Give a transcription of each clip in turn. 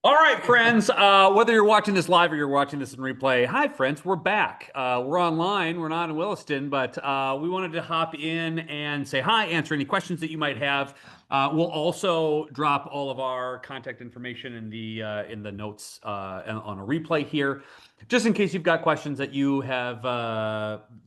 All right, friends. Whether you're watching this live or you're watching this in replay, hi, friends. We're back. We're online. We're not in Williston, but we wanted to hop in and say hi, answer any questions that you might have. We'll also drop all of our contact information in the notes on a replay here, just in case you've got questions that you have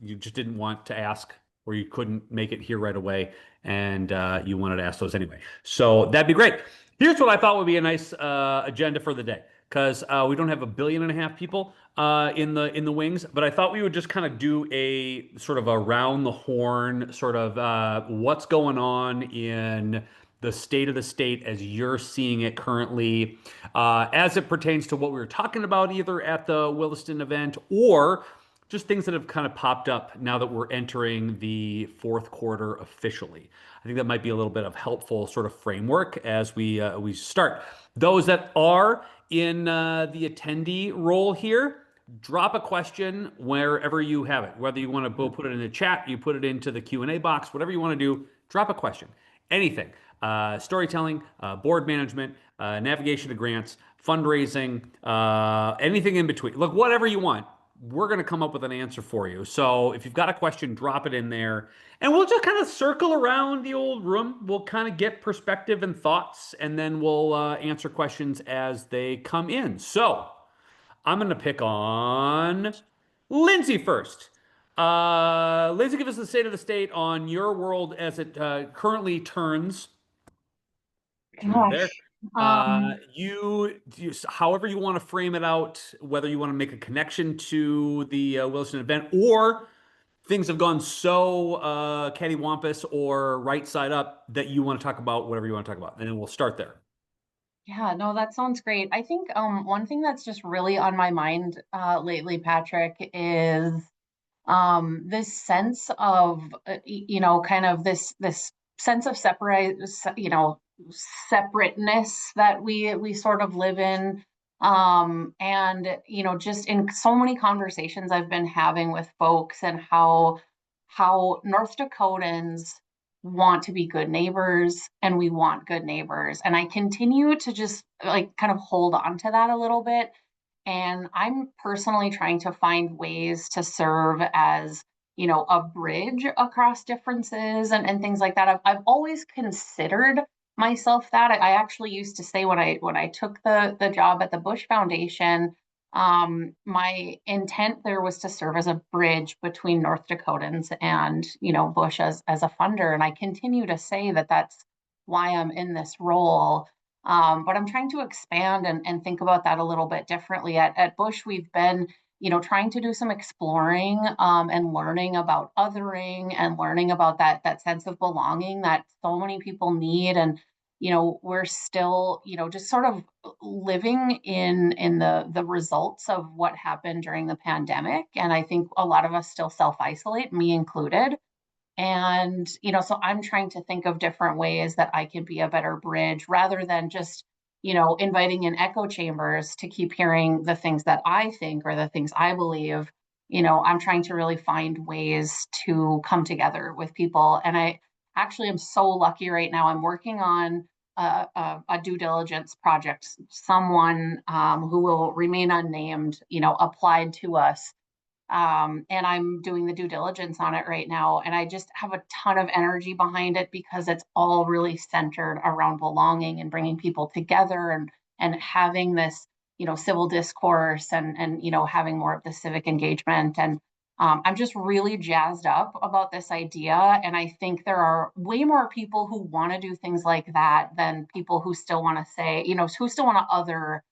you just didn't want to ask or you couldn't make it here right away, and you wanted to ask those anyway. So that'd be great. Here's what I thought would be a nice agenda for the day, because we don't have 1.5 billion people in the wings, but I thought we would just kind of do a sort of around the horn sort of what's going on in the state of the state as you're seeing it currently, as it pertains to what we were talking about either at the Williston event or just things that have kind of popped up now that we're entering the fourth quarter officially. I think that might be a little bit of helpful sort of framework as we start. Those that are in the attendee role here, drop a question wherever you have it. Whether you want to put it in the chat, you put it into the Q&A box, whatever you want to do, drop a question. Anything. Storytelling, board management, navigation to grants, fundraising, anything in between. Look, whatever you want, we're going to come up with an answer for you. So if you've got a question, drop it in there. And we'll just kind of circle around the old room. We'll kind of get perspective and thoughts, and then we'll answer questions as they come in. So I'm going to pick on Lyndsay first. Lyndsay, give us the state of the state on your world as it currently turns. You're there. Gosh. Um, However you want to frame it out, whether you want to make a connection to the Wilson event or things have gone so cattywampus or right side up that you want to talk about whatever you want to talk about. And then we'll start there. yeah, no, that sounds great. I think one thing that's just really on my mind lately, Patrick, is this sense of kind of this sense of separateness that we sort of live in. And just in so many conversations I've been having with folks and how North Dakotans want to be good neighbors and we want good neighbors. And I continue to just like kind of hold on to that a little bit. And I'm personally trying to find ways to serve as, a bridge across differences and things like that. I've always considered myself that. I actually used to say when I took the job at the Bush Foundation, my intent there was to serve as a bridge between North Dakotans and, Bush as a funder. And I continue to say that that's why I'm in this role. But I'm trying to expand and think about that a little bit differently. At Bush, we've been, trying to do some exploring and learning about othering and learning about that sense of belonging that so many people need. And we're still, just sort of living in the results of what happened during the pandemic. And I think a lot of us still self-isolate, me included. And, so I'm trying to think of different ways that I can be a better bridge rather than just, inviting in echo chambers to keep hearing the things that I think or the things I believe. I'm trying to really find ways to come together with people. And I actually am so lucky right now. I'm working on a due diligence project. Someone who will remain unnamed, applied to us, and I'm doing the due diligence on it right now. And I just have a ton of energy behind it because it's all really centered around belonging and bringing people together and having this, civil discourse and having more of the civic engagement. And I'm just really jazzed up about this idea. And I think there are way more people who want to do things like that than people who still want to say, who still want to other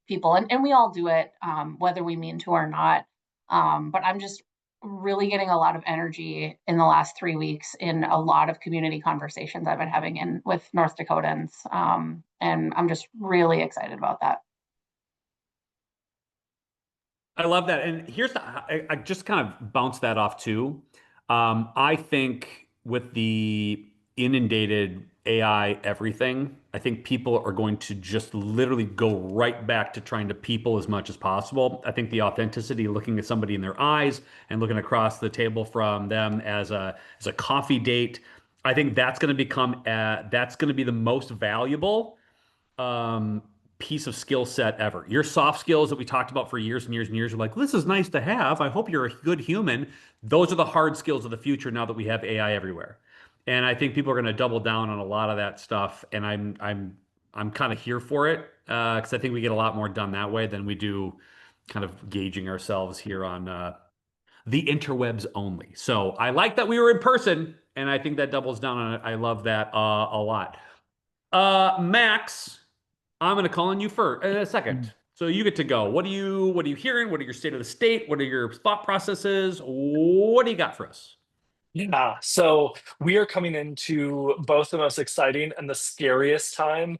people. And we all do it, whether we mean to or not. But I'm just really getting a lot of energy in the last 3 weeks in a lot of community conversations I've been having with North Dakotans. And I'm just really excited about that. I love that. And I just kind of bounce that off too. I think with the inundated AI everything, I think people are going to just literally go right back to trying to people as much as possible. I think the authenticity, looking at somebody in their eyes and looking across the table from them as a coffee date, I think that's going to be the most valuable piece of skill set ever. Your soft skills that we talked about for years and years and years are like, this is nice to have. I hope you're a good human. Those are the hard skills of the future now that we have AI everywhere. And I think people are going to double down on a lot of that stuff. And I'm kind of here for it because I think we get a lot more done that way than we do kind of gauging ourselves here on the interwebs only. So I like that we were in person, and I think that doubles down on it. I love that a lot. Max, I'm going to call on you for in a second. So you get to go. What are you hearing? What are your state of the state? What are your thought processes? What do you got for us? Yeah, so we are coming into both the most exciting and the scariest time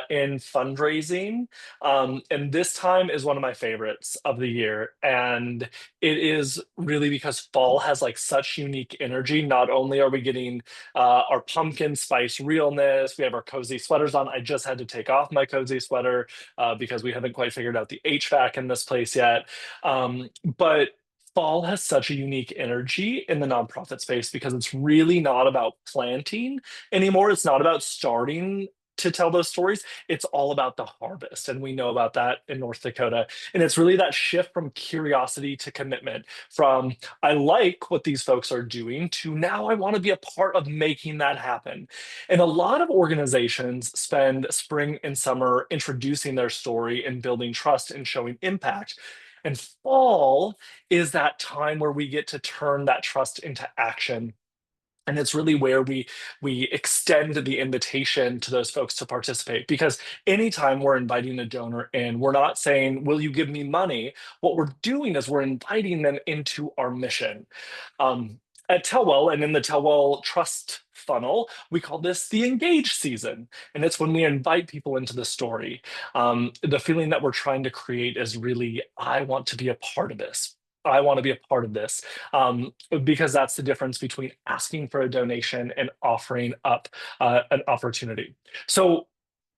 in fundraising. And this time is one of my favorites of the year. And it is really because fall has like such unique energy. Not only are we getting our pumpkin spice realness, we have our cozy sweaters on. I just had to take off my cozy sweater because we haven't quite figured out the HVAC in this place yet. But fall has such a unique energy in the nonprofit space because it's really not about planting anymore. It's not about starting to tell those stories. It's all about the harvest. And we know about that in North Dakota. And it's really that shift from curiosity to commitment, from I like what these folks are doing to now I want to be a part of making that happen. And a lot of organizations spend spring and summer introducing their story and building trust and showing impact. And fall is that time where we get to turn that trust into action. And it's really where we extend the invitation to those folks to participate. Because anytime we're inviting a donor in, we're not saying, will you give me money? What we're doing is we're inviting them into our mission. At TellWell and in the TellWell Trust funnel, we call this the engage season. And it's when we invite people into the story. The feeling that we're trying to create is really, I want to be a part of this. I want to be a part of this because that's the difference between asking for a donation and offering up an opportunity. So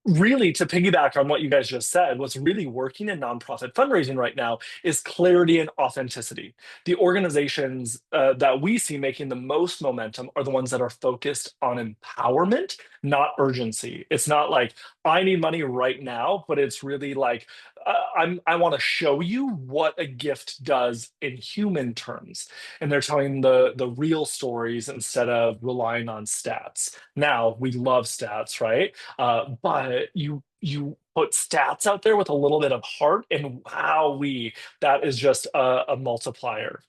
really, to piggyback on what you guys just said, what's really working in nonprofit fundraising right now is clarity and authenticity. The organizations that we see making the most momentum are the ones that are focused on empowerment, not urgency. It's not like, I need money right now, but it's really like, I want to show you what a gift does in human terms. And they're telling the real stories instead of relying on stats. Now, we love stats, right? But you put stats out there with a little bit of heart, and wow, that is just a multiplier.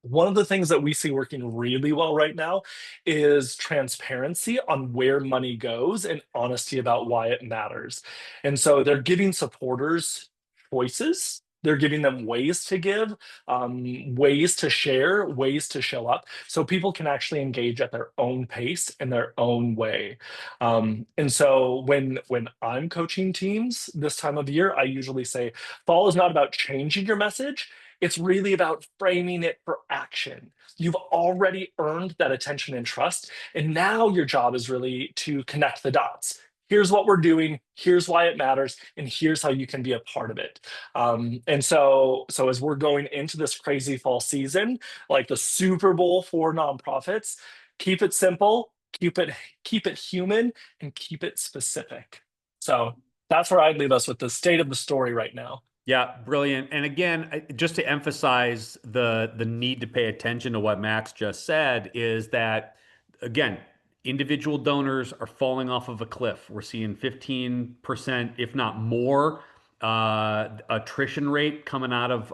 One of the things that we see working really well right now is transparency on where money goes and honesty about why it matters. And so they're giving supporters choices. They're giving them ways to give, ways to share, ways to show up, so people can actually engage at their own pace in their own way. And so when I'm coaching teams this time of year, I usually say, fall is not about changing your message. It's really about framing it for action. You've already earned that attention and trust. And now your job is really to connect the dots. Here's what we're doing. Here's why it matters. And here's how you can be a part of it. And so as we're going into this crazy fall season, like the Super Bowl for nonprofits, keep it simple, keep it human, and keep it specific. So that's where I'd leave us with the state of the story right now. Yeah, brilliant. And again, just to emphasize the need to pay attention to what Max just said is that, again, individual donors are falling off of a cliff. We're seeing 15%, if not more, attrition rate coming out of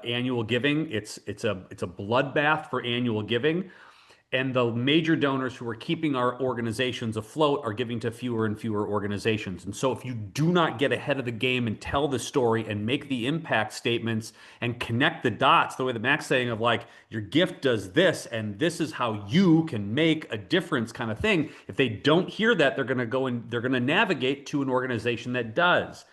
annual giving. It's a bloodbath for annual giving. And the major donors who are keeping our organizations afloat are giving to fewer and fewer organizations. And so if you do not get ahead of the game and tell the story and make the impact statements and connect the dots, the way that Mac's saying of like, your gift does this and this is how you can make a difference kind of thing. If they don't hear that, they're going to go and they're going to navigate to an organization that does.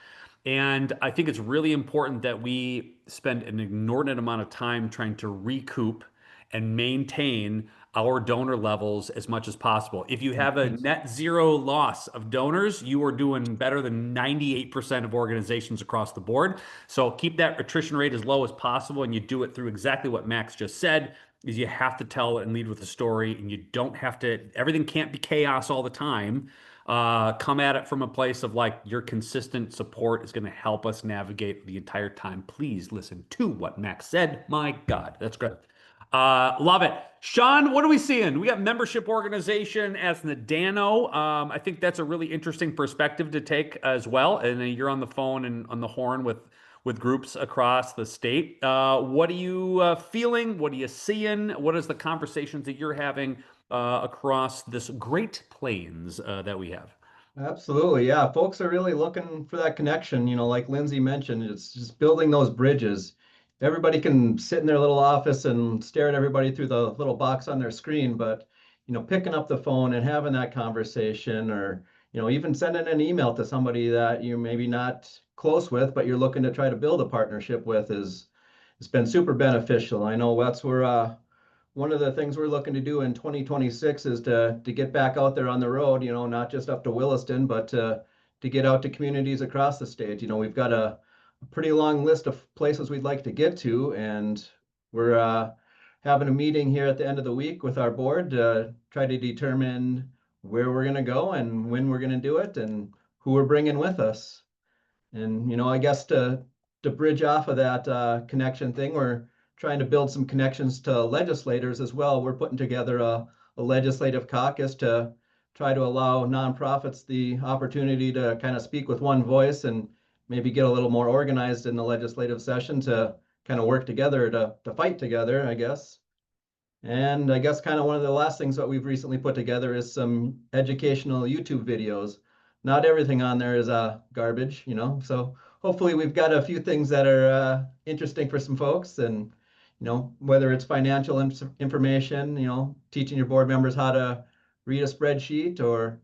And I think it's really important that we spend an inordinate amount of time trying to recoup and maintain our donor levels as much as possible. If you have a net zero loss of donors, you are doing better than 98% of organizations across the board. So keep that attrition rate as low as possible, and you do it through exactly what Max just said, is you have to tell and lead with a story, and you don't have to, everything can't be chaos all the time. come at it from a place of like your consistent support is going to help us navigate the entire time. Please listen to what Max said. My God, that's great. Love it. Shawn, what are we seeing? We got membership organization as NDANO. I think that's a really interesting perspective to take as well. And then you're on the phone and on the horn with groups across the state. What are you feeling? What are you seeing? What is the conversations that you're having across this Great Plains that we have? Absolutely. Yeah. Folks are really looking for that connection. Like Lyndsay mentioned, it's just building those bridges. Everybody can sit in their little office and stare at everybody through the little box on their screen, but, picking up the phone and having that conversation or, even sending an email to somebody that you're maybe not close with, but you're looking to try to build a partnership with it's been super beneficial. I know that's where, one of the things we're looking to do in 2026 is to get back out there on the road, not just up to Williston, but to get out to communities across the state. We've got a pretty long list of places we'd like to get to, and we're having a meeting here at the end of the week with our board to try to determine where we're going to go and when we're going to do it and who we're bringing with us. And, I guess to bridge off of that connection thing, we're trying to build some connections to legislators as well. We're putting together a legislative caucus to try to allow nonprofits the opportunity to kind of speak with one voice and maybe get a little more organized in the legislative session to kind of work together to fight together, I guess. And I guess kind of one of the last things that we've recently put together is some educational YouTube videos. Not everything on there is garbage, so hopefully we've got a few things that are interesting for some folks, and whether it's financial information, teaching your board members how to read a spreadsheet or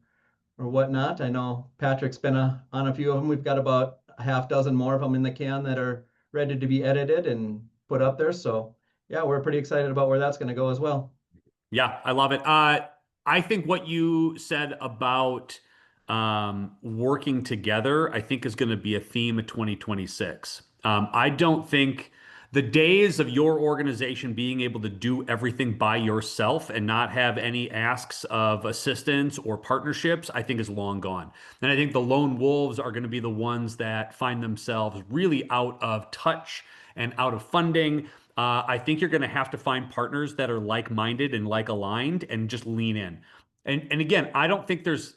whatnot. I know Patrick's been on a few of them. We've got about a half dozen more of them in the can that are ready to be edited and put up there. So yeah, we're pretty excited about where that's going to go as well. Yeah, I love it. I think what you said about working together, I think is going to be a theme of 2026. I don't think the days of your organization being able to do everything by yourself and not have any asks of assistance or partnerships, I think is long gone. And I think the lone wolves are going to be the ones that find themselves really out of touch and out of funding. I think you're going to have to find partners that are like-minded and like-aligned and just lean in. And again, I don't think there's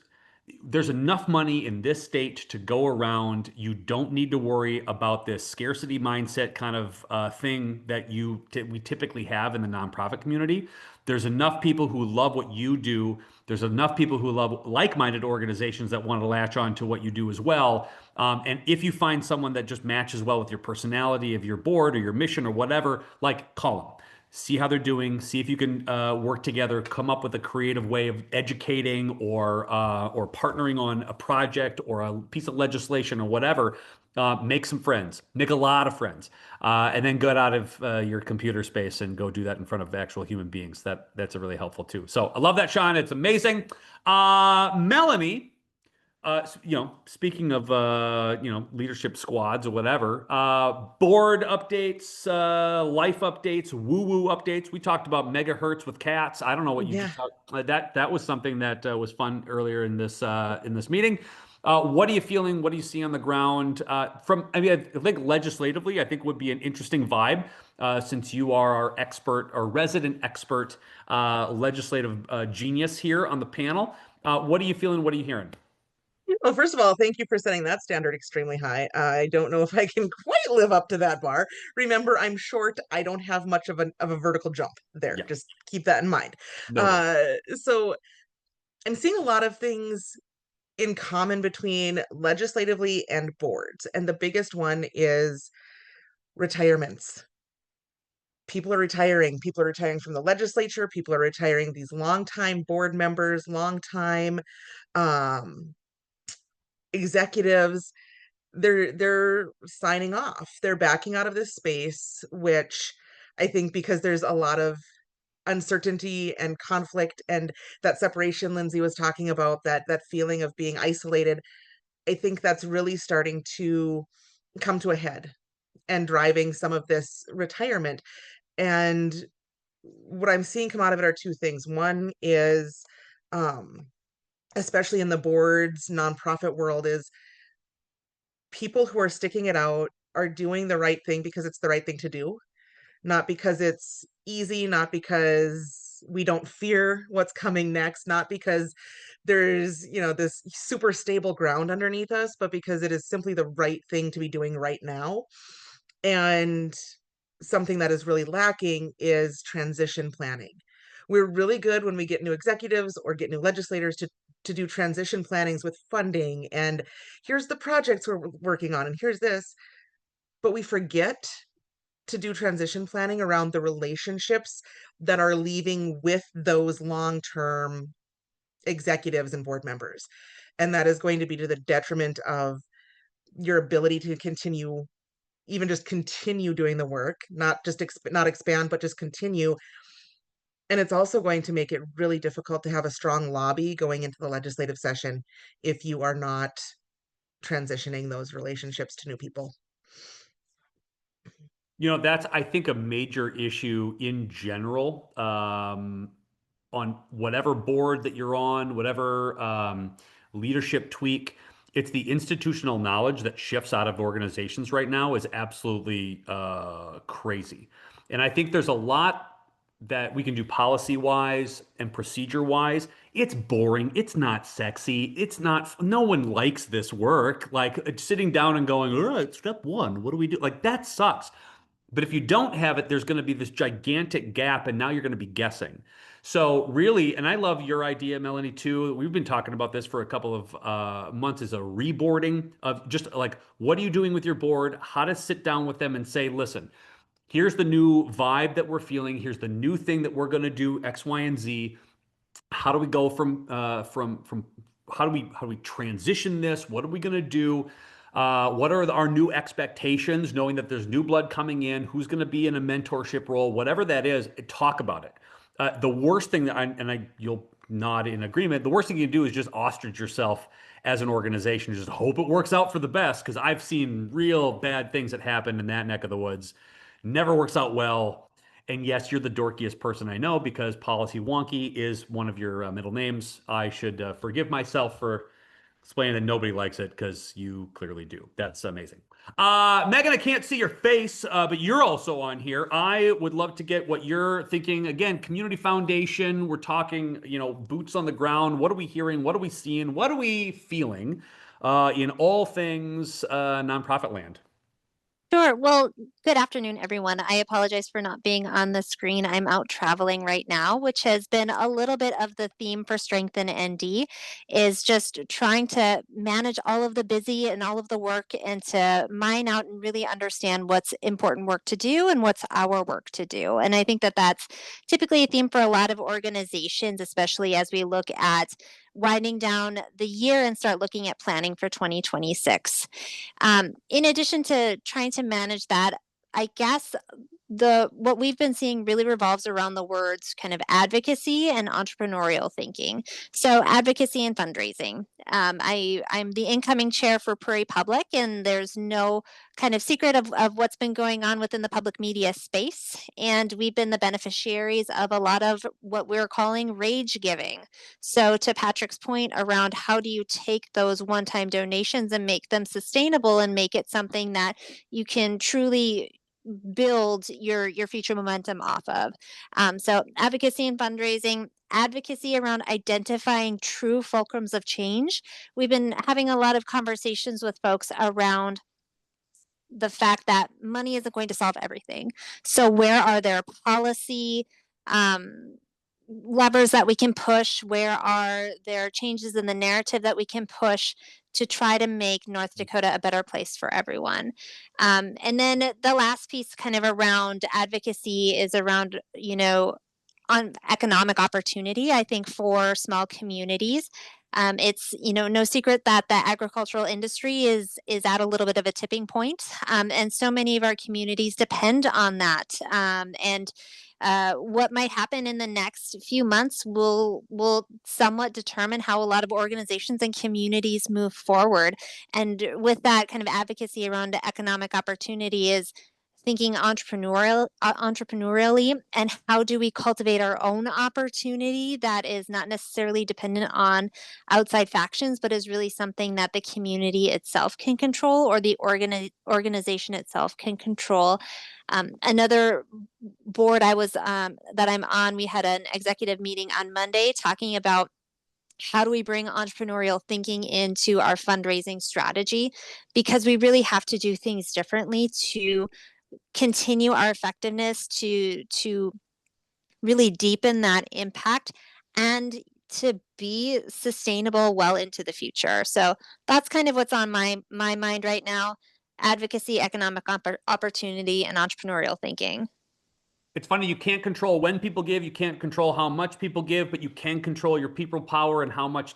enough money in this state to go around. You don't need to worry about this scarcity mindset kind of thing that we typically have in the nonprofit community. There's enough people who love what you do. There's enough people who love like-minded organizations that want to latch on to what you do as well. And if you find someone that just matches well with your personality of your board or your mission or whatever, like call them. See how they're doing. See if you can work together. Come up with a creative way of educating or partnering on a project or a piece of legislation or whatever. Make some friends. Make a lot of friends, and then get out of your computer space and go do that in front of actual human beings. That's a really helpful too. So I love that, Shawn. It's amazing. Melanie. Speaking of, leadership squads or whatever, board updates, life updates, woo-woo updates. We talked about megahertz with cats. I don't know what you just talked, that was something that was fun earlier in this meeting. What are you feeling? What do you see on the ground? I think legislatively, I think would be an interesting vibe, since you are our expert, our resident expert, legislative genius here on the panel. What are you feeling? What are you hearing? Well, first of all, thank you for setting that standard extremely high. I don't know if I can quite live up to that bar. Remember, I'm short. I don't have much of a vertical jump there. Yeah. Just keep that in mind. No. So I'm seeing a lot of things in common between legislatively and boards. And the biggest one is retirements. People are retiring. People are retiring from the legislature. People are retiring, these longtime board members, longtime executives. They're signing off. They're backing out of this space, which I think, because there's a lot of uncertainty and conflict and that separation Lyndsay was talking about, that feeling of being isolated, I think that's really starting to come to a head and driving some of this retirement. And what I'm seeing come out of it are two things. One is especially in the boards, nonprofit world, is people who are sticking it out are doing the right thing because it's the right thing to do, not because it's easy, not because we don't fear what's coming next, not because there's, this super stable ground underneath us, but because it is simply the right thing to be doing right now. And something that is really lacking is transition planning. We're really good when we get new executives or get new legislators to do transition plannings with funding, and here's the projects we're working on, and here's this. But we forget to do transition planning around the relationships that are leaving with those long-term executives and board members. And that is going to be to the detriment of your ability to continue, even just continue doing the work, not just not expand, but just continue. And it's also going to make it really difficult to have a strong lobby going into the legislative session if you are not transitioning those relationships to new people. That's, I think, a major issue in general, on whatever board that you're on, whatever leadership tweak. It's the institutional knowledge that shifts out of organizations right now is absolutely crazy. And I think there's a lot that we can do policy wise and procedure wise. It's boring. It's not sexy. No one likes this work. Like sitting down and going, all right, step one, what do we do? Like that sucks. But if you don't have it, there's going to be this gigantic gap, and now you're going to be guessing. So really, and I love your idea, Melanie, too. We've been talking about this for a couple of months, is a reboarding of just like, what are you doing with your board? How to sit down with them and say, listen, here's the new vibe that we're feeling. Here's the new thing that we're going to do, X, Y, and Z. How do we go from how do we transition this? What are we going to do? What are our new expectations, knowing that there's new blood coming in? Who's going to be in a mentorship role? Whatever that is, talk about it. The worst thing that you'll nod in agreement. The worst thing you can do is just ostrich yourself as an organization. Just hope it works out for the best, because I've seen real bad things that happen in that neck of the woods. Never works out well. And yes, you're the dorkiest person I know, because Policy Wonky is one of your middle names. I should forgive myself for explaining that nobody likes it, because you clearly do. That's amazing. Megan, I can't see your face, but you're also on here. I would love to get what you're thinking. Again, community foundation. We're talking, boots on the ground. What are we hearing? What are we seeing? What are we feeling in all things nonprofit land? Sure. Well, good afternoon, everyone. I apologize for not being on the screen. I'm out traveling right now, which has been a little bit of the theme for Strengthen ND, is just trying to manage all of the busy and all of the work and to mine out and really understand what's important work to do and what's our work to do. And I think that that's typically a theme for a lot of organizations, especially as we look at winding down the year and start looking at planning for 2026. In addition to trying to manage that, I guess what we've been seeing really revolves around the words kind of advocacy and entrepreneurial thinking. So advocacy and fundraising. I'm the incoming chair for Prairie Public, and there's no kind of secret of what's been going on within the public media space. And we've been the beneficiaries of a lot of what we're calling rage giving. So to Patrick's point around how do you take those one-time donations and make them sustainable and make it something that you can truly build your future momentum off of. So advocacy and fundraising, advocacy around identifying true fulcrums of change. We've been having a lot of conversations with folks around the fact that money isn't going to solve everything. So where are there policy levers that we can push? Where are there changes in the narrative that we can push to try to make North Dakota a better place for everyone? And then the last piece kind of around advocacy is around, on economic opportunity, I think, for small communities. It's no secret that the agricultural industry is at a little bit of a tipping point, and so many of our communities depend on that. And what might happen in the next few months will somewhat determine how a lot of organizations and communities move forward. And with that kind of advocacy around economic opportunity is thinking entrepreneurially, and how do we cultivate our own opportunity that is not necessarily dependent on outside factions, but is really something that the community itself can control, or the organization itself can control. Another board I was that I'm on, we had an executive meeting on Monday talking about how do we bring entrepreneurial thinking into our fundraising strategy, because we really have to do things differently to continue our effectiveness, to really deepen that impact, and to be sustainable well into the future. So that's kind of what's on my mind right now: advocacy, economic opportunity, and entrepreneurial thinking. It's funny, you can't control when people give, you can't control how much people give, but you can control your people power and how much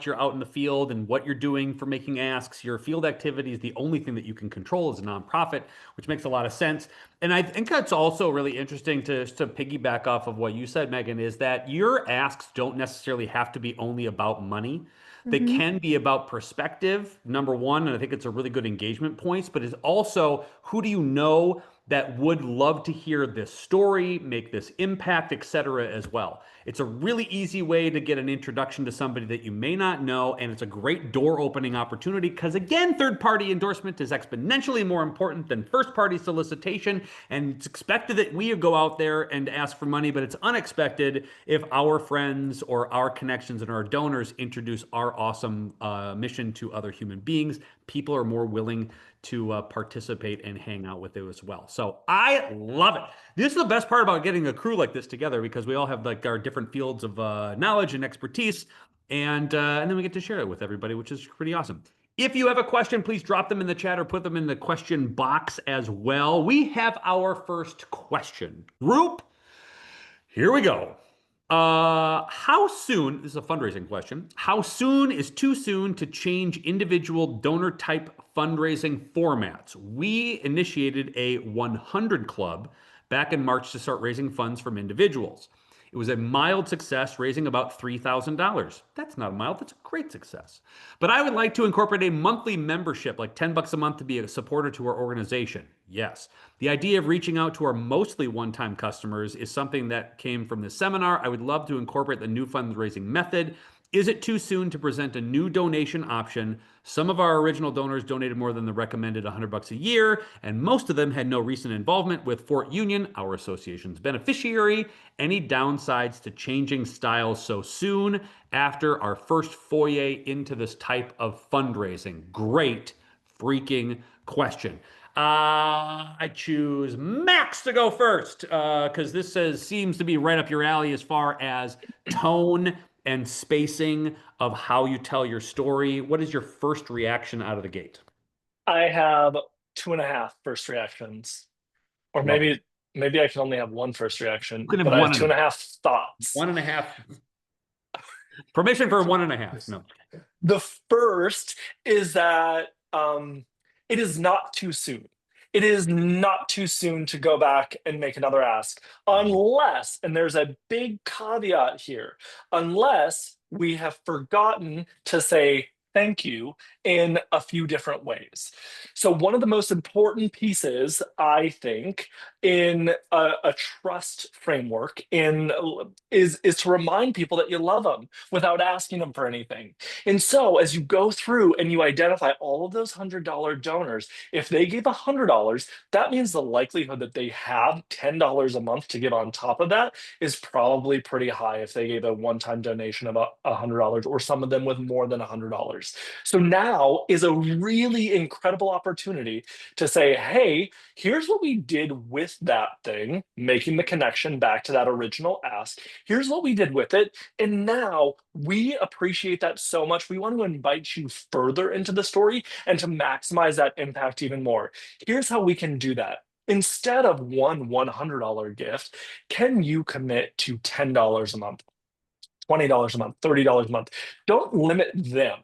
you're out in the field and what you're doing for making asks. Your field activity is the only thing that you can control as a nonprofit, which makes a lot of sense. And I think that's also really interesting to piggyback off of what you said, Megan, is that your asks don't necessarily have to be only about money. They can be about perspective, number one, and I think it's a really good engagement point, but it's also, who do you know that would love to hear this story, make this impact, etc. as well. It's a really easy way to get an introduction to somebody that you may not know, and it's a great door opening opportunity because, again, third-party endorsement is exponentially more important than first-party solicitation, and it's expected that we go out there and ask for money, but it's unexpected if our friends or our connections and our donors introduce our awesome mission to other human beings. People are more willing to participate and hang out with it as well. So I love it. This is the best part about getting a crew like this together, because we all have like our different fields of knowledge and expertise, and then we get to share it with everybody, which is pretty awesome. If you have a question, please drop them in the chat or put them in the question box as well. We have our first question. Group, here we go. How soon, this is a fundraising question, how soon is too soon to change individual donor type fundraising formats? We initiated a 100 club back in March to start raising funds from individuals. It was a mild success, raising about $3,000. That's not a mild, that's a great success. But I would like to incorporate a monthly membership, like $10 a month, to be a supporter to our organization. Yes. The idea of reaching out to our mostly one-time customers is something that came from this seminar. I would love to incorporate the new fundraising method. Is it too soon to present a new donation option? Some of our original donors donated more than the recommended $100 a year, and most of them had no recent involvement with Fort Union, our association's beneficiary. Any downsides to changing styles so soon after our first foray into this type of fundraising? Great freaking question. I choose Max to go first, because this seems to be right up your alley as far as tone and spacing of how you tell your story. What is your first reaction out of the gate? I have 2.5 first reactions, or maybe I can only have one first reaction, but I have 2.5 thoughts. 1.5. Permission for 1.5. No. The first is that it is not too soon. It is not too soon to go back and make another ask, unless, and there's a big caveat here, unless we have forgotten to say thank you in a few different ways. So one of the most important pieces, I think, in a trust framework is to remind people that you love them without asking them for anything. And so as you go through and you identify all of those $100 donors, if they gave $100, that means the likelihood that they have $10 a month to give on top of that is probably pretty high if they gave a one-time donation of $100, or some of them with more than $100. So now is a really incredible opportunity to say, hey, here's what we did with that thing, making the connection back to that original ask. Here's what we did with it. And now we appreciate that so much. We want to invite you further into the story and to maximize that impact even more. Here's how we can do that. Instead of one $100 gift, can you commit to $10 a month, $20 a month, $30 a month? Don't limit them,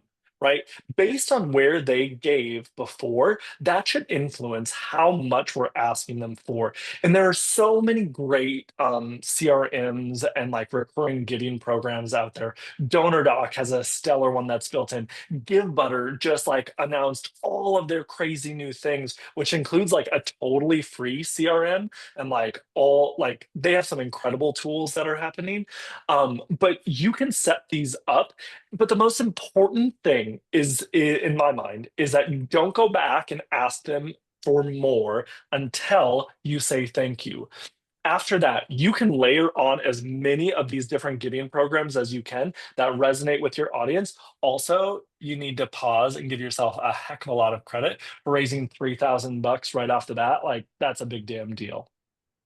right? Based on where they gave before, that should influence how much we're asking them for. And there are so many great CRMs and like recurring giving programs out there. DonorDoc has a stellar one that's built in. GiveButter just like announced all of their crazy new things, which includes like a totally free CRM and like all like they have some incredible tools that are happening. But you can set these up. But the most important thing is, in my mind, is that you don't go back and ask them for more until you say thank you. After that, you can layer on as many of these different giving programs as you can that resonate with your audience. Also, you need to pause and give yourself a heck of a lot of credit for raising $3,000 right off the bat. Like that's a big damn deal.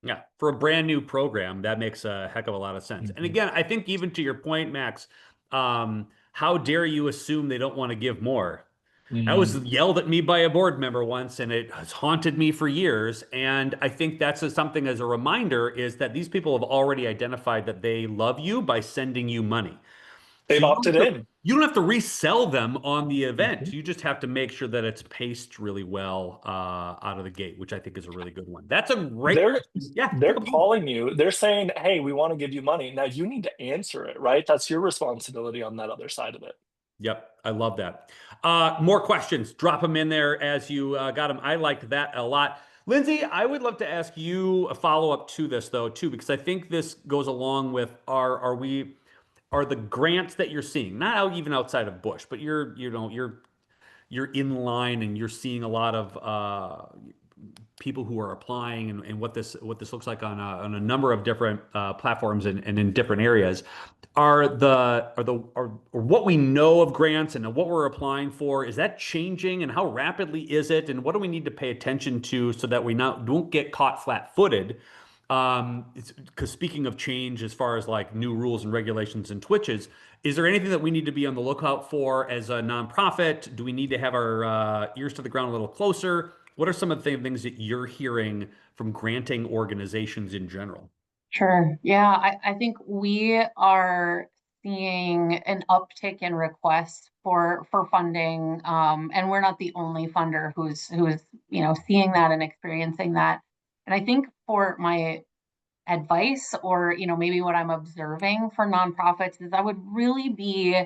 Yeah, for a brand new program, that makes a heck of a lot of sense. And again, I think even to your point, Max, how dare you assume they don't want to give more? That was yelled at me by a board member once, and it has haunted me for years. And I think that's something as a reminder is that these people have already identified that they love you by sending you money. They've So opted in. you don't have to resell them on the event. You just have to make sure that it's paced really well out of the gate, which I think is a really good one. That's a great, They're calling you. They're saying, "Hey, we want to give you money." Now you need to answer it, right? That's your responsibility on that other side of it. Yep, I love that. More questions. Drop them in there as you got them. I liked that a lot. Lyndsay, I would love to ask you a follow-up to this though, too, because I think this goes along with are the grants that you're seeing, not even outside of Bush, but you're in line and you're seeing a lot of people who are applying and what this looks like on a number of different platforms and in different areas. Are what we know of grants and what we're applying for, is that changing, and how rapidly is it, and what do we need to pay attention to so that we don't get caught flat-footed? Because speaking of change, as far as like new rules and regulations and twitches, is there anything that we need to be on the lookout for as a nonprofit? Do we need to have our ears to the ground a little closer? What are some of the things that you're hearing from granting organizations in general? Sure. Yeah, I think we are seeing an uptick in requests for funding, and we're not the only funder who's seeing that and experiencing that. And I think for my advice, or maybe what I'm observing for nonprofits, is I would really be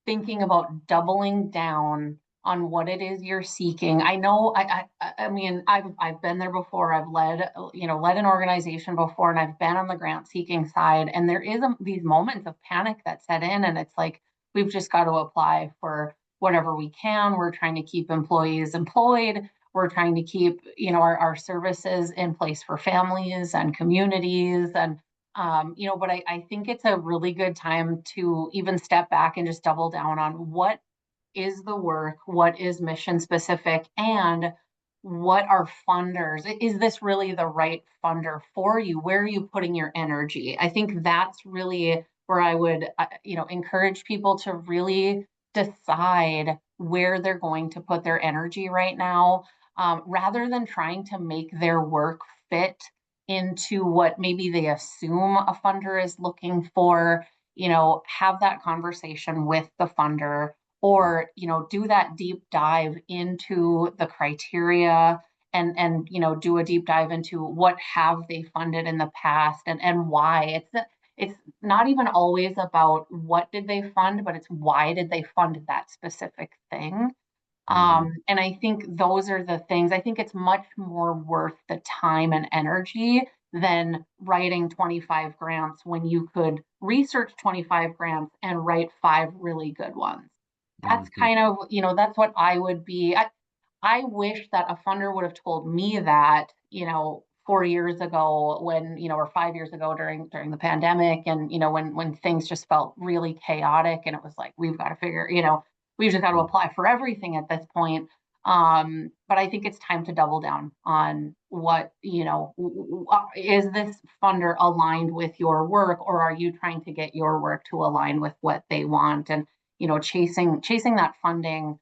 thinking about doubling down on what it is you're seeking. I know, I mean, I've been there before. I've led an organization before, and I've been on the grant seeking side. And there is these moments of panic that set in, and it's like we've just got to apply for whatever we can. We're trying to keep employees employed. We're trying to keep our services in place for families and communities, and but I think it's a really good time to even step back and just double down on what is the work, what is mission specific, and what are funders? Is this really the right funder for you? Where are you putting your energy? I think that's really where I would, encourage people to really decide where they're going to put their energy right now, rather than trying to make their work fit into what maybe they assume a funder is looking for. Have that conversation with the funder, or do that deep dive into the criteria, and do a deep dive into what have they funded in the past, and why. It's not even always about what did they fund, but it's why did they fund that specific thing. And I think those are the things. I think it's much more worth the time and energy than writing 25 grants when you could research 25 grants and write 5 really good ones. That's kind of, that's what I would be. I wish that a funder would have told me that, 4 years ago when, or 5 years ago during the pandemic, and, when things just felt really chaotic, and it was like, we've got to figure, we've just got to apply for everything at this point. But I think it's time to double down on what, is this funder aligned with your work, or are you trying to get your work to align with what they want? And chasing that funding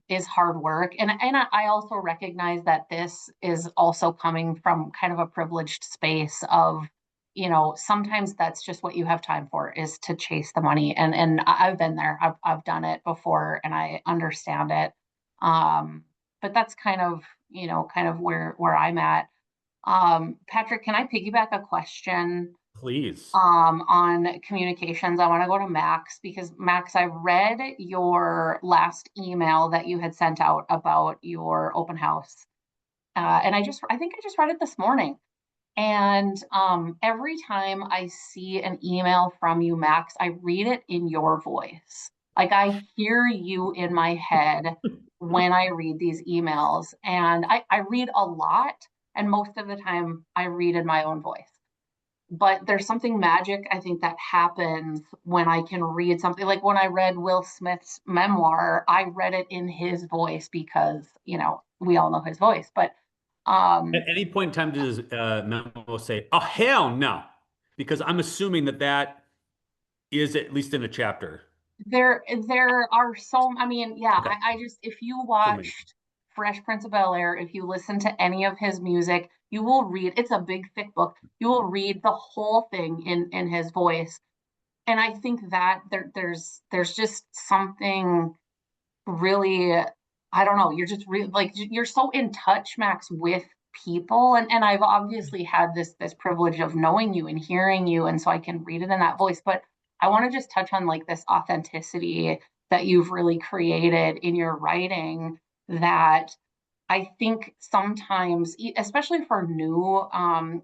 is hard work. And I also recognize that this is also coming from kind of a privileged space of, you know, sometimes that's just what you have time for, is to chase the money. And I've been there. I've done it before, and I understand it. But that's kind of, you know, kind of where I'm at. Patrick, can I piggyback a question Please. on communications? I want to go to Max, because Max, I read your last email that you had sent out about your open house. And I think I just read it this morning. And every time I see an email from you, Max, I read it in your voice. Like, I hear you in my head when I read these emails. And I read a lot, and most of the time I read in my own voice. But there's something magic, I think, that happens when I can read something. Like when I read Will Smith's memoir, I read it in his voice because, you know, we all know his voice. But At any point in time, does Memo say, "Oh hell no," because I'm assuming that is at least in a chapter. there are so, I mean, yeah, Okay. I just, if you For me. watched Fresh Prince of Bel-Air, if you listen to any of his music, you will read, it's a big thick book, you will read the whole thing in his voice. And I think that there's just something really, I don't know, you're just really, like, you're so in touch, Max, with people. And I've obviously had this privilege of knowing you and hearing you, and so I can read it in that voice. But I want to just touch on like this authenticity that you've really created in your writing, that I think sometimes, especially for new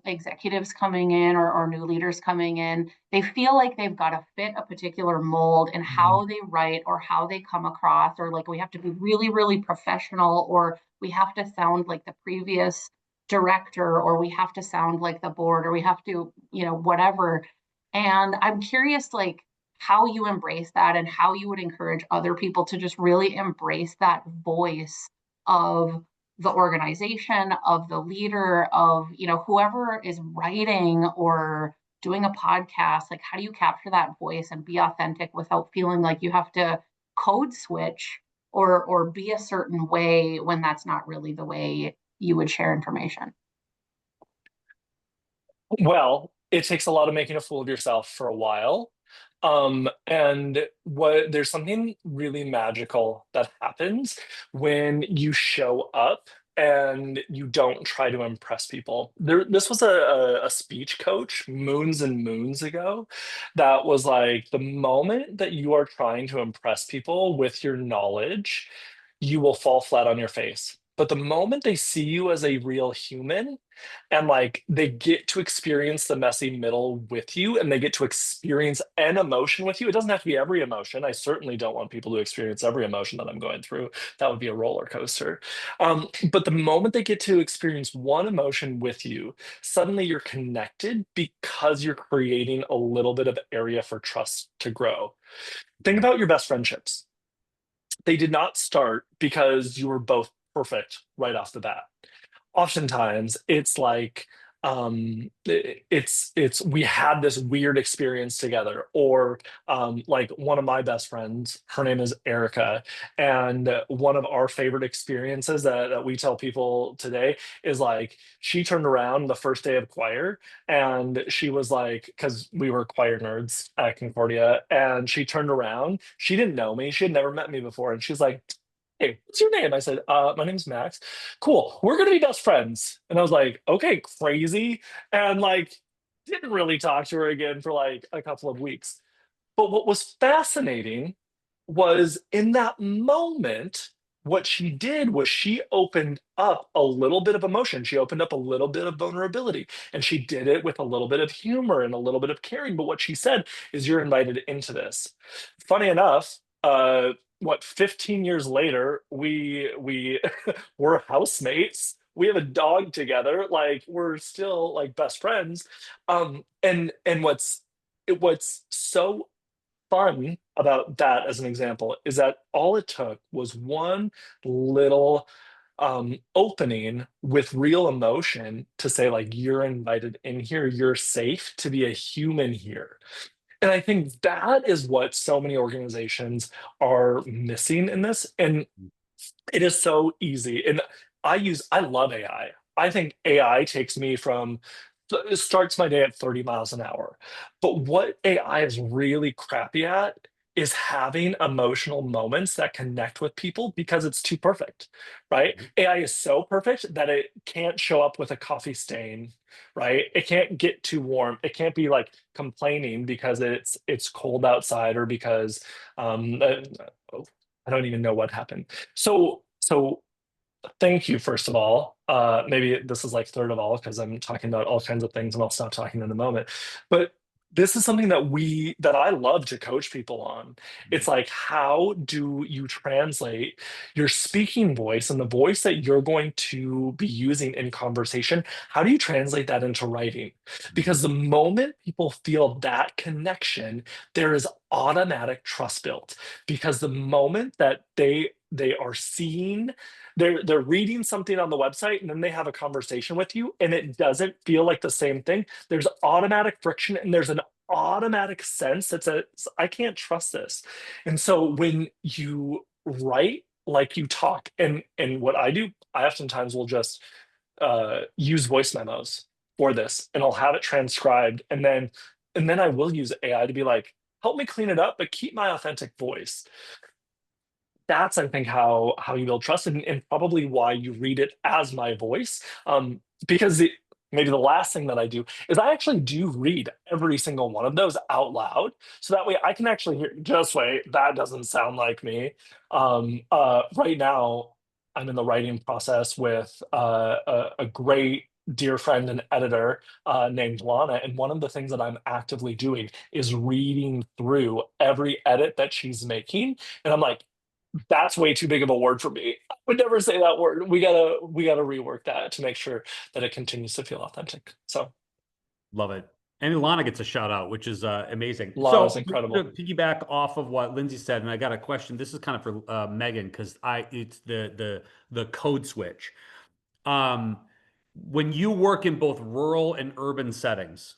executives coming in, or new leaders coming in, they feel like they've got to fit a particular mold in how they write or how they come across, or like we have to be really, really professional, or we have to sound like the previous director, or we have to sound like the board, or we have to, you know, whatever. And I'm curious, like, how you embrace that, and how you would encourage other people to just really embrace that voice of the organization, of the leader, of, you know, whoever is writing or doing a podcast. Like, how do you capture that voice and be authentic without feeling like you have to code switch or be a certain way when that's not really the way you would share information? Well, it takes a lot of making a fool of yourself for a while. And what there's something really magical that happens when you show up and you don't try to impress people. This was a speech coach moons and moons ago that was like, the moment that you are trying to impress people with your knowledge, you will fall flat on your face. But the moment they see you as a real human, and like they get to experience the messy middle with you, and they get to experience an emotion with you, it doesn't have to be every emotion. I certainly don't want people to experience every emotion that I'm going through. That would be a roller coaster. But the moment they get to experience one emotion with you, suddenly you're connected because you're creating a little bit of area for trust to grow. Think about your best friendships. They did not start because you were both perfect right off the bat. Oftentimes it's like, it's we had this weird experience together, or like one of my best friends, her name is Erica, and one of our favorite experiences that we tell people today is like, she turned around the first day of choir, and she was like, because we were choir nerds at Concordia, and she turned around, she didn't know me, she had never met me before, and she's like, "Hey, what's your name?" I said, "My name's Max." "Cool, we're gonna be best friends." And I was like, "Okay, crazy." And like, didn't really talk to her again for like a couple of weeks. But what was fascinating was, in that moment, what she did was she opened up a little bit of emotion. She opened up a little bit of vulnerability, and she did it with a little bit of humor and a little bit of caring. But what she said is, "You're invited into this." Funny enough, what, 15 years later, we we're housemates. We have a dog together. Like, we're still like best friends. And what's so fun about that, as an example, is that all it took was one little opening with real emotion to say, like, "You're invited in here, you're safe to be a human here." And I think that is what so many organizations are missing in this. And it is so easy. And I love AI. I think AI takes me from it starts my day at 30 miles an hour. But what AI is really crappy at is having emotional moments that connect with people because it's too perfect, right? AI is so perfect that it can't show up with a coffee stain, right? It can't get too warm. It can't be like complaining because it's cold outside or because I don't even know what happened. So thank you, first of all. Maybe this is like third of all because I'm talking about all kinds of things and I'll stop talking in a moment. But this is something that I love to coach people on. It's like, how do you translate your speaking voice and the voice that you're going to be using in conversation? How do you translate that into writing? Because the moment people feel that connection, there is automatic trust built. Because the moment that they are seeing, they're reading something on the website and then they have a conversation with you and it doesn't feel like the same thing, there's automatic friction and there's an automatic sense that says, I can't trust this. And so when you write like you talk, and what I do, I oftentimes will just use voice memos for this and I'll have it transcribed, and then I will use AI to be like, help me clean it up but keep my authentic voice. That's, I think, how you build trust, and probably why you read it as my voice. Because maybe the last thing that I do is I actually do read every single one of those out loud, so that way I can actually hear. Just wait, that doesn't sound like me. Right now, I'm in the writing process with a great dear friend and editor named Lana, and one of the things that I'm actively doing is reading through every edit that she's making, and I'm like, that's way too big of a word for me. I would never say that word. We gotta rework that to make sure that it continues to feel authentic. So Love it. And Ilana gets a shout out, which is amazing. Lana's So incredible. to piggyback off of what Lyndsay said, and I got a question. This is kind of for Megan because it's the code switch. When you work in both rural and urban settings,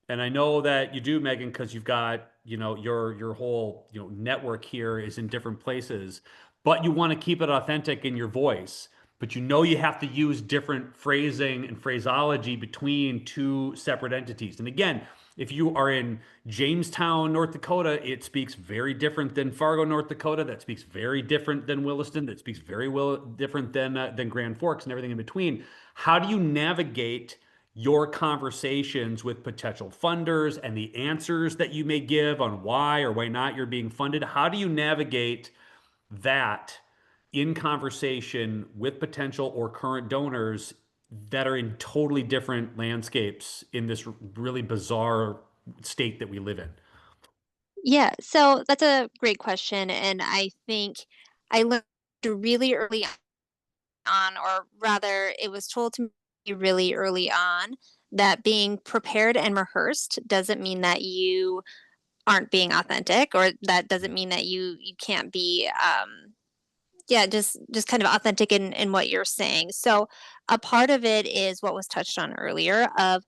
and I know that you do, Megan, because you've got, your whole, network here is in different places, but you want to keep it authentic in your voice, but you have to use different phrasing and phraseology between two separate entities. And again, if you are in Jamestown, North Dakota, it speaks very different than Fargo, North Dakota. That speaks very different than Williston. That speaks very different than Grand Forks and everything in between. How do you navigate your conversations with potential funders and the answers that you may give on why or why not you're being funded? How do you navigate that in conversation with potential or current donors that are in totally different landscapes in this really bizarre state that we live in? Yeah, so that's a great question, and I think I learned really early on, or rather, it was told to me really early on that being prepared and rehearsed doesn't mean that you aren't being authentic, or that doesn't mean that you can't be yeah, just kind of authentic in what you're saying. So a part of it is what was touched on earlier of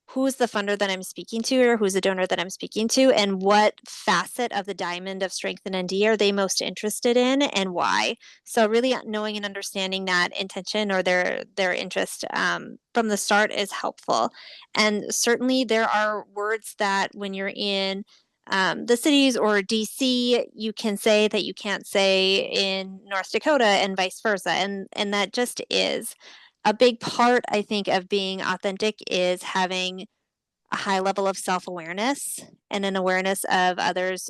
who's the funder that I'm speaking to, or who's the donor that I'm speaking to, and what facet of the diamond of strength and ND are they most interested in and why. So really knowing and understanding that intention or their interest from the start is helpful. And certainly there are words that when you're in the cities or DC, you can say that you can't say in North Dakota and vice versa. And that just is a big part, I think, of being authentic is having a high level of self-awareness and an awareness of others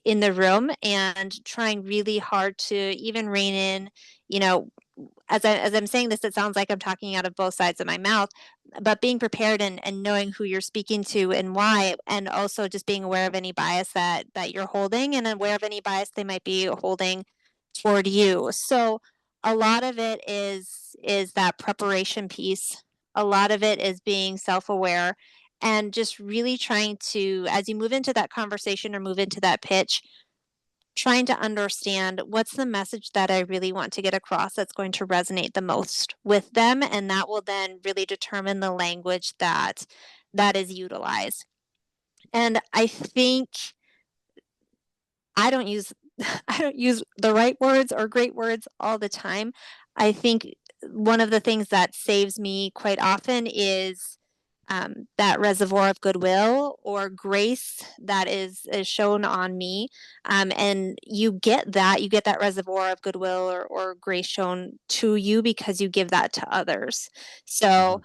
in the room, and trying really hard to even rein in, you know, as I'm saying this, it sounds like I'm talking out of both sides of my mouth, but being prepared and knowing who you're speaking to and why, and also just being aware of any bias that you're holding, and aware of any bias they might be holding toward you. So a lot of it is that preparation piece. A lot of it is being self-aware and just really trying to, as you move into that conversation or move into that pitch, trying to understand what's the message that I really want to get across that's going to resonate the most with them, and that will then really determine the language that is utilized. And I think I don't use I don't use the right words or great words all the time. I think one of the things that saves me quite often is that reservoir of goodwill or grace that is shown on me. And you get that reservoir of goodwill or grace shown to you because you give that to others. So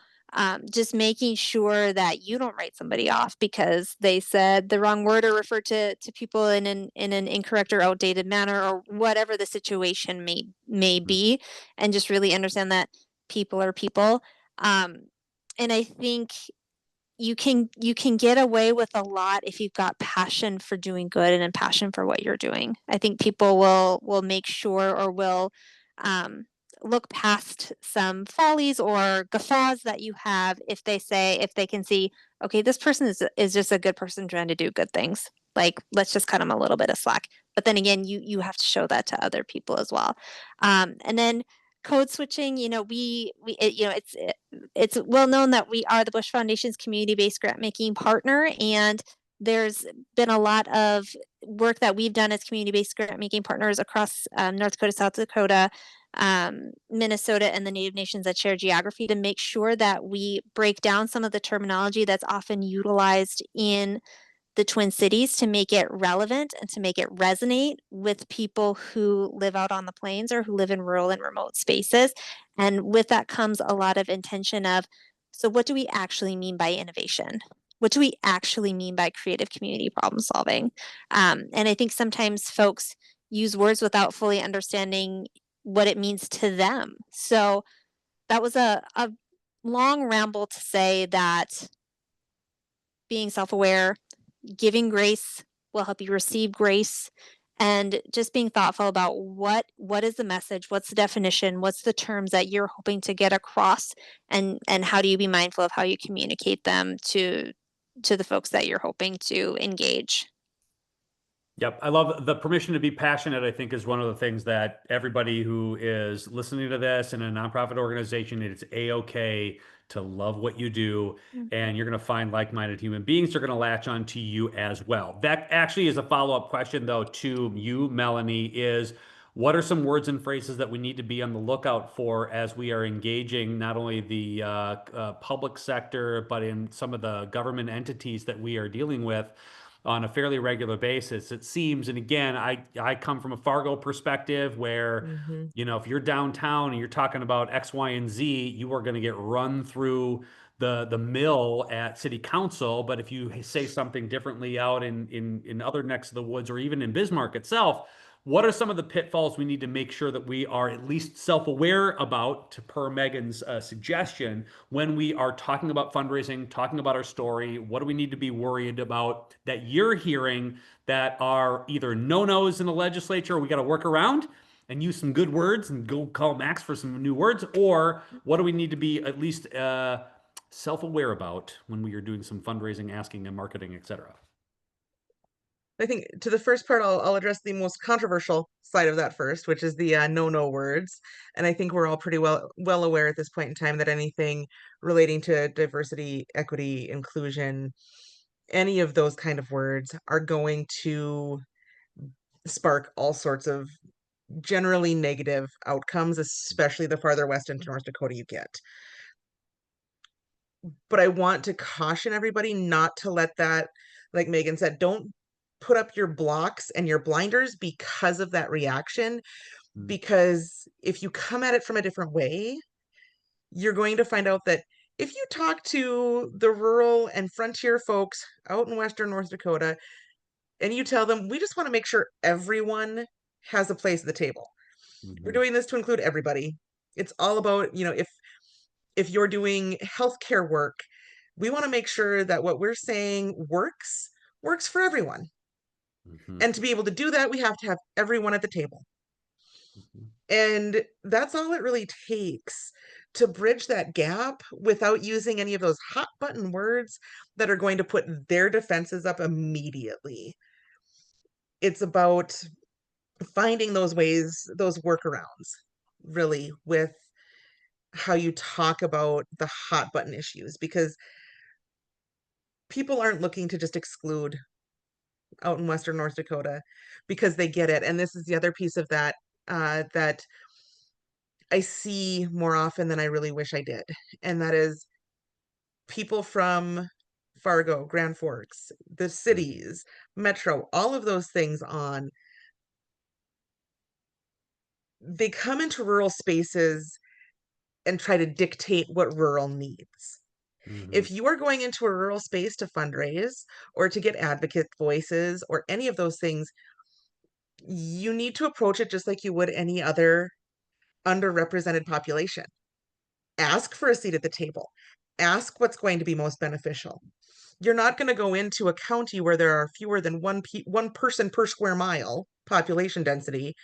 just making sure that you don't write somebody off because they said the wrong word or referred to people in an incorrect or outdated manner or whatever the situation may be, and just really understand that people are people. And I think you can get away with a lot if you've got passion for doing good and a passion for what you're doing. I think people will make sure or will look past some follies or guffaws that you have if they can see, okay, this person is just a good person trying to do good things. Like, let's just cut them a little bit of slack. But then again, you have to show that to other people as well. And then code switching, it's well known that we are the Bush Foundation's community-based grant making partner, and there's been a lot of work that we've done as community-based grant making partners across North Dakota, South Dakota, Minnesota, and the Native nations that share geography to make sure that we break down some of the terminology that's often utilized in the Twin Cities to make it relevant and to make it resonate with people who live out on the plains or who live in rural and remote spaces. And with that comes a lot of intention of, so what do we actually mean by innovation? What do we actually mean by creative community problem solving? And I think sometimes folks use words without fully understanding what it means to them. So that was a long ramble to say that being self-aware, giving grace will help you receive grace, and just being thoughtful about what is the message, what's the definition, what's the terms that you're hoping to get across, and how do you be mindful of how you communicate them to the folks that you're hoping to engage. Yep. I love the permission to be passionate. I think is one of the things that everybody who is listening to this in a nonprofit organization, it's a-okay to love what you do. And you're going to find like-minded human beings who are going to latch on to you as well. That actually is a follow-up question though to you, Melanie, is what are some words and phrases that we need to be on the lookout for as we are engaging not only the public sector, but in some of the government entities that we are dealing with on a fairly regular basis, it seems. And again, I come from a Fargo perspective where, if you're downtown and you're talking about X, Y, and Z, you are going to get run through the mill at city council. But if you say something differently out in other necks of the woods or even in Bismarck itself, what are some of the pitfalls we need to make sure that we are at least self-aware about, to per Megan's suggestion, when we are talking about fundraising, talking about our story? What do we need to be worried about that you're hearing that are either no-nos in the legislature, or we got to work around and use some good words and go call Max for some new words? Or what do we need to be at least self-aware about when we are doing some fundraising, asking and marketing, etc.? I think to the first part, I'll address the most controversial side of that first, which is the no words. And I think we're all pretty well aware at this point in time that anything relating to diversity, equity, inclusion, any of those kind of words are going to spark all sorts of generally negative outcomes, especially the farther west into North Dakota you get. But I want to caution everybody not to let that, like Megan said, don't put up your blocks and your blinders because of that reaction. Because if you come at it from a different way, you're going to find out that if you talk to the rural and frontier folks out in Western North Dakota and you tell them, we just want to make sure everyone has a place at the table. We're doing this to include everybody. It's all about, if you're doing healthcare work, we want to make sure that what we're saying works for everyone. And to be able to do that, we have to have everyone at the table. And that's all it really takes to bridge that gap without using any of those hot button words that are going to put their defenses up immediately. It's about finding those ways, those workarounds, really, with how you talk about the hot button issues, because people aren't looking to just exclude out in Western North Dakota because they get it. And this is the other piece of that, that I see more often than I really wish I did. And that is, people from Fargo, Grand Forks, the cities, Metro, all of those things on, they come into rural spaces and try to dictate what rural needs. If you are going into a rural space to fundraise or to get advocate voices or any of those things, you need to approach it just like you would any other underrepresented population. Ask for a seat at the table. Ask what's going to be most beneficial. You're not going to go into a county where there are fewer than one person per square mile population density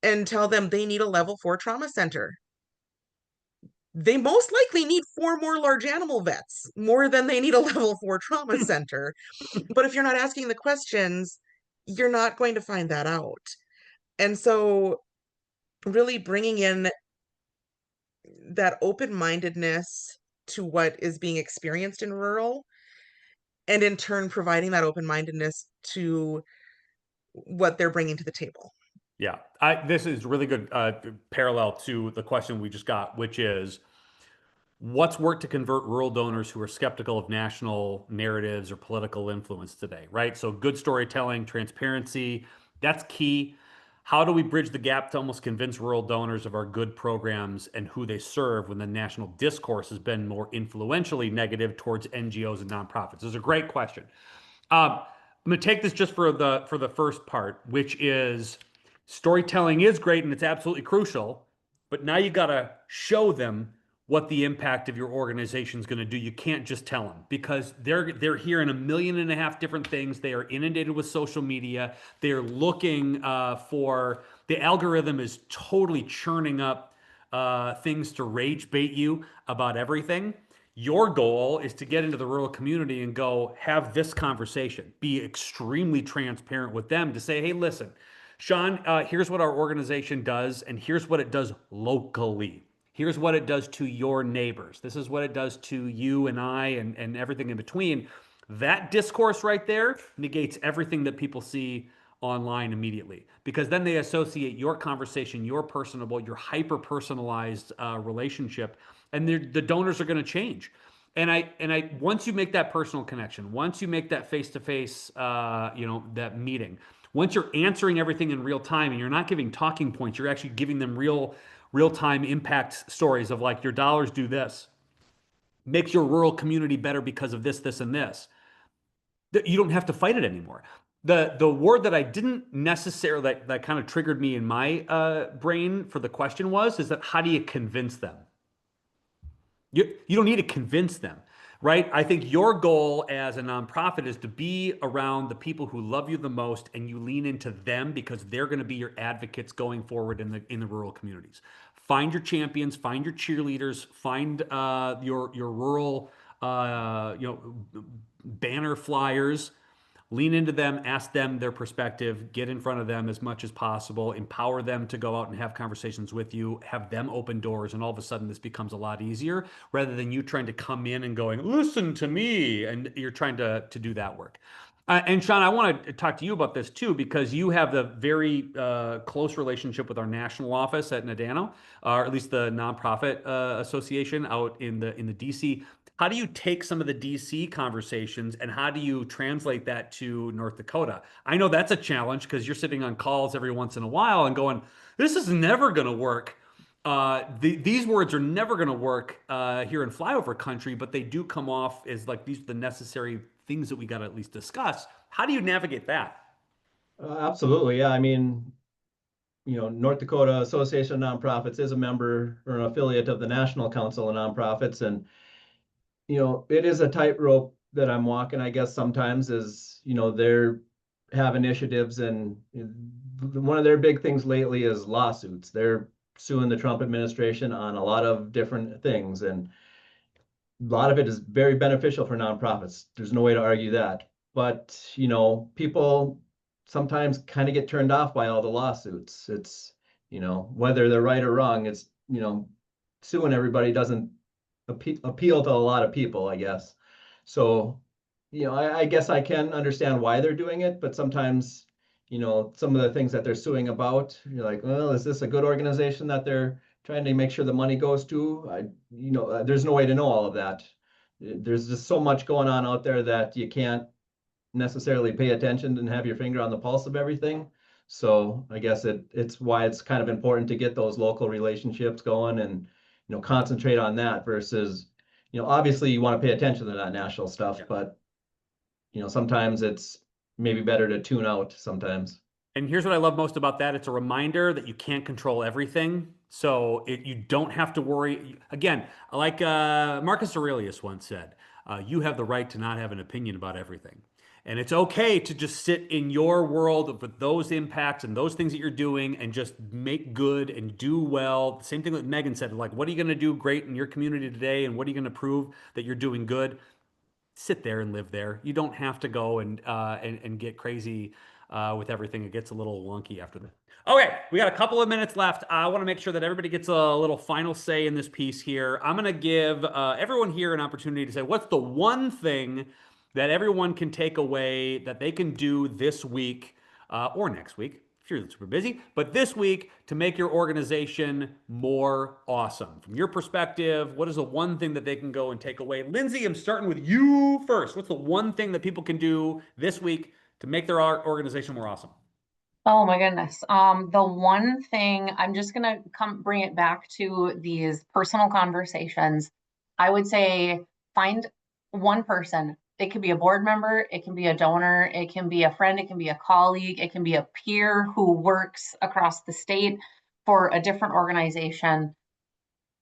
and tell them they need a level 4 trauma center. They most likely need 4 more large animal vets, more than they need a level 4 trauma center. But if you're not asking the questions, you're not going to find that out. And so really bringing in that open-mindedness to what is being experienced in rural, and in turn providing that open-mindedness to what they're bringing to the table. Yeah, this is really good parallel to the question we just got, which is, what's worked to convert rural donors who are skeptical of national narratives or political influence today, right? So good storytelling, transparency, that's key. How do we bridge the gap to almost convince rural donors of our good programs and who they serve when the national discourse has been more influentially negative towards NGOs and nonprofits? This is a great question. I'm going to take this just for the first part, which is storytelling is great and it's absolutely crucial, but now you got to show them what the impact of your organization is going to do. You can't just tell them, because they're hearing 1.5 million different things. They are inundated with social media. They're looking for, the algorithm is totally churning up things to rage bait you about everything. Your goal is to get into the rural community and go have this conversation, be extremely transparent with them to say, hey, listen, Shawn, here's what our organization does, and here's what it does locally. Here's what it does to your neighbors. This is what it does to you and I and everything in between. That discourse right there negates everything that people see online immediately, because then they associate your conversation, your personable, your hyper-personalized relationship, and the donors are going to change. And I once you make that personal connection, once you make that face-to-face, that meeting, once you're answering everything in real time and you're not giving talking points, you're actually giving them real-time impact stories of like, your dollars do this, makes your rural community better because of this, this, and this. You don't have to fight it anymore. The word that I didn't necessarily, that kind of triggered me in my brain for the question is that how do you convince them? You don't need to convince them, right? I think your goal as a nonprofit is to be around the people who love you the most, and you lean into them because they're going to be your advocates going forward in the rural communities. Find your champions, find your cheerleaders, find your rural banner flyers. Lean into them, ask them their perspective, get in front of them as much as possible, empower them to go out and have conversations with you, have them open doors, and all of a sudden this becomes a lot easier, rather than you trying to come in and going, listen to me, and you're trying to do that work. And Shawn, I want to talk to you about this too, because you have the very close relationship with our national office at NDANO, or at least the nonprofit association out in the DC. How do you take some of the DC conversations and how do you translate that to North Dakota? I know that's a challenge because you're sitting on calls every once in a while and going, this is never going to work. These words are never going to work here in flyover country, but they do come off as like, these are the necessary things that we got to at least discuss. How do you navigate that? Absolutely. Yeah. I mean, North Dakota Association of Nonprofits is a member or an affiliate of the National Council of Nonprofits. And it is a tightrope that I'm walking, I guess, sometimes is, they're have initiatives, and one of their big things lately is lawsuits. They're suing the Trump administration on a lot of different things, and a lot of it is very beneficial for nonprofits. There's no way to argue that. But, people sometimes kind of get turned off by all the lawsuits. It's, whether they're right or wrong, it's, suing everybody doesn't appeal to a lot of people, I guess. So, I guess I can understand why they're doing it, but sometimes, some of the things that they're suing about, you're like, well, is this a good organization that they're trying to make sure the money goes to? There's no way to know all of that. There's just so much going on out there that you can't necessarily pay attention and have your finger on the pulse of everything. So I guess it's why it's kind of important to get those local relationships going and, concentrate on that versus, obviously you want to pay attention to that national stuff, but, sometimes it's maybe better to tune out sometimes. And here's what I love most about that. It's a reminder that you can't control everything. So you don't have to worry. Again, like Marcus Aurelius once said, you have the right to not have an opinion about everything. And it's okay to just sit in your world with those impacts and those things that you're doing and just make good and do well. Same thing that Megan said, like, what are you going to do great in your community today? And what are you going to prove that you're doing good? Sit there and live there. You don't have to go and get crazy with everything. It gets a little wonky after that. Okay, we got a couple of minutes left. I want to make sure that everybody gets a little final say in this piece here. I'm going to give everyone here an opportunity to say, what's the one thing that everyone can take away that they can do this week or next week, if you're super busy, but this week to make your organization more awesome? From your perspective, what is the one thing that they can go and take away? Lyndsay, I'm starting with you first. What's the one thing that people can do this week to make their organization more awesome? Oh my goodness. The one thing, I'm just gonna bring it back to these personal conversations. I would say find one person. It could be a board member, it can be a donor, it can be a friend, it can be a colleague, it can be a peer who works across the state for a different organization.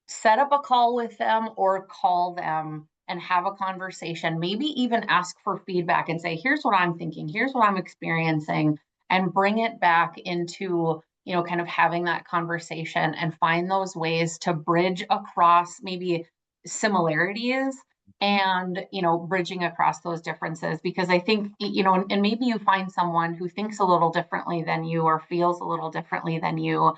Set up a call with them or call them and have a conversation. Maybe even ask for feedback and say, here's what I'm thinking, here's what I'm experiencing, and bring it back into, kind of having that conversation and find those ways to bridge across maybe similarities and, bridging across those differences. Because I think, and maybe you find someone who thinks a little differently than you or feels a little differently than you,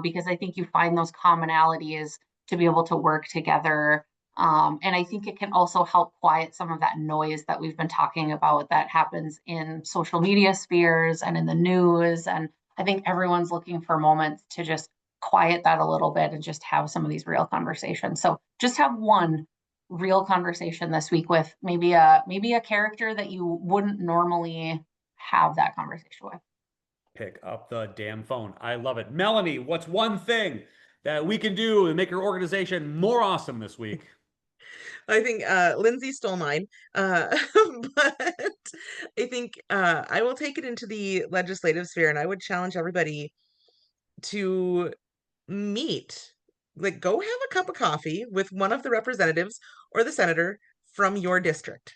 because I think you find those commonalities to be able to work together. And I think it can also help quiet some of that noise that we've been talking about that happens in social media spheres and in the news. And I think everyone's looking for moments to just quiet that a little bit and just have some of these real conversations. So just have one real conversation this week with maybe a character that you wouldn't normally have that conversation with. Pick up the damn phone. I love it. Melanie, what's one thing that we can do to make your organization more awesome this week? I think Lyndsay stole mine, but I think I will take it into the legislative sphere, and I would challenge everybody to meet, like, go have a cup of coffee with one of the representatives or the senator from your district.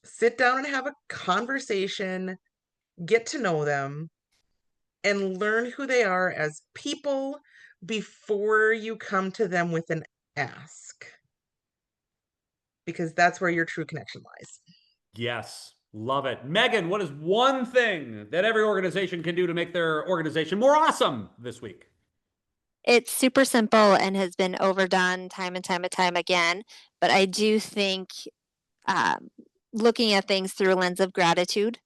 Sit down and have a conversation, get to know them, and learn who they are as people before you come to them with an ask. Because that's where your true connection lies. Yes, love it. Megan, what is one thing that every organization can do to make their organization more awesome this week? It's super simple and has been overdone time and time again, but I do think looking at things through a lens of gratitude.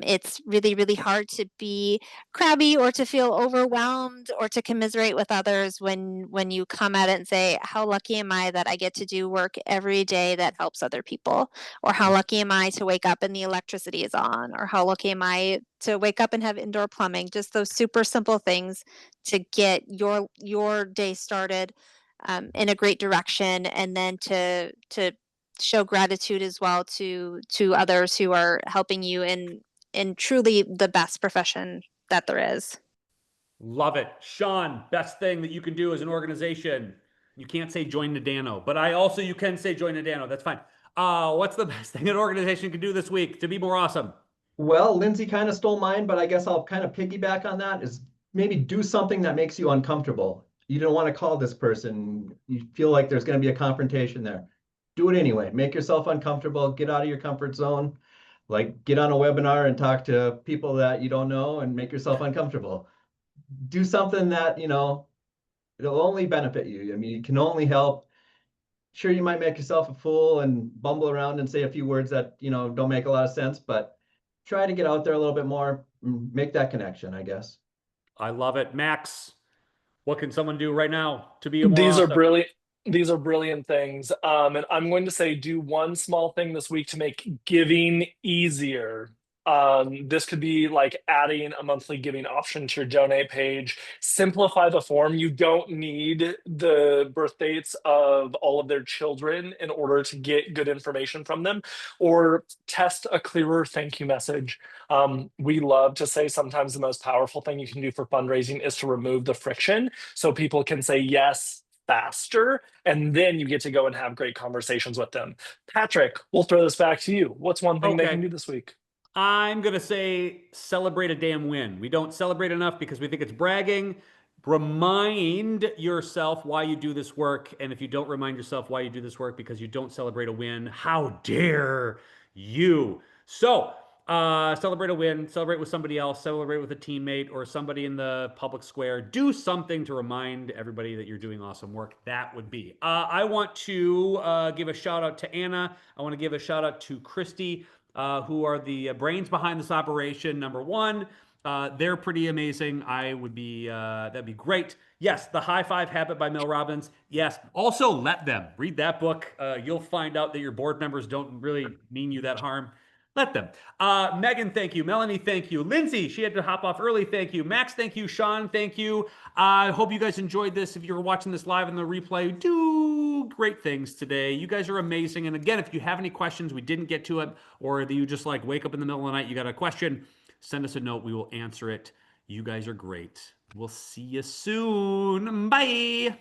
It's really, really hard to be crabby or to feel overwhelmed or to commiserate with others when you come at it and say, how lucky am I that I get to do work every day that helps other people? Or how lucky am I to wake up and the electricity is on? Or how lucky am I to wake up and have indoor plumbing? Just those super simple things to get your day started in a great direction, and then to show gratitude as well to others who are helping you in truly the best profession that there is. Love it. Shawn, best thing that you can do as an organization. You can't say join NDANO, but you can say join NDANO. That's fine. What's the best thing an organization can do this week to be more awesome? Well, Lyndsay kind of stole mine, but I guess I'll kind of piggyback on that, is maybe do something that makes you uncomfortable. You don't want to call this person. You feel like there's going to be a confrontation there. Do it anyway. Make yourself uncomfortable. Get out of your comfort zone. Like, get on a webinar and talk to people that you don't know and make yourself uncomfortable. Do something that, it'll only benefit you. I mean, it can only help. Sure, you might make yourself a fool and bumble around and say a few words that, don't make a lot of sense, but try to get out there a little bit more, make that connection, I guess. I love it. Max, what can someone do right now to be more These are awesome? brilliant. These are brilliant things. And I'm going to say do one small thing this week to make giving easier. This could be like adding a monthly giving option to your donate page. Simplify the form. You don't need the birth dates of all of their children in order to get good information from them, or test a clearer thank you message. We love to say sometimes the most powerful thing you can do for fundraising is to remove the friction so people can say yes faster, and then you get to go and have great conversations with them. Patrick, we'll throw this back to you. What's one thing they Okay. can do this week? I'm going to say celebrate a damn win. We don't celebrate enough because we think it's bragging. Remind yourself why you do this work. And if you don't remind yourself why you do this work because you don't celebrate a win, how dare you? So, celebrate a win, celebrate with somebody else, celebrate with a teammate or somebody in the public square. Do something to remind everybody that you're doing awesome work. That would be. I want to give a shout out to Anna. I want to give a shout out to Christy. Who are the brains behind this operation. Number one, they're pretty amazing. I would be, that'd be great. Yes, The High Five Habit by Mel Robbins. Yes, also let them read that book. You'll find out that your board members don't really mean you that harm. Let them. Megan, thank you. Melanie, thank you. Lyndsay, she had to hop off early. Thank you. Max, thank you. Shawn, thank you. I hope you guys enjoyed this. If you're watching this live in the replay, do great things today. You guys are amazing. And again, if you have any questions, we didn't get to it, or that you just like wake up in the middle of the night, you got a question, send us a note. We will answer it. You guys are great. We'll see you soon. Bye.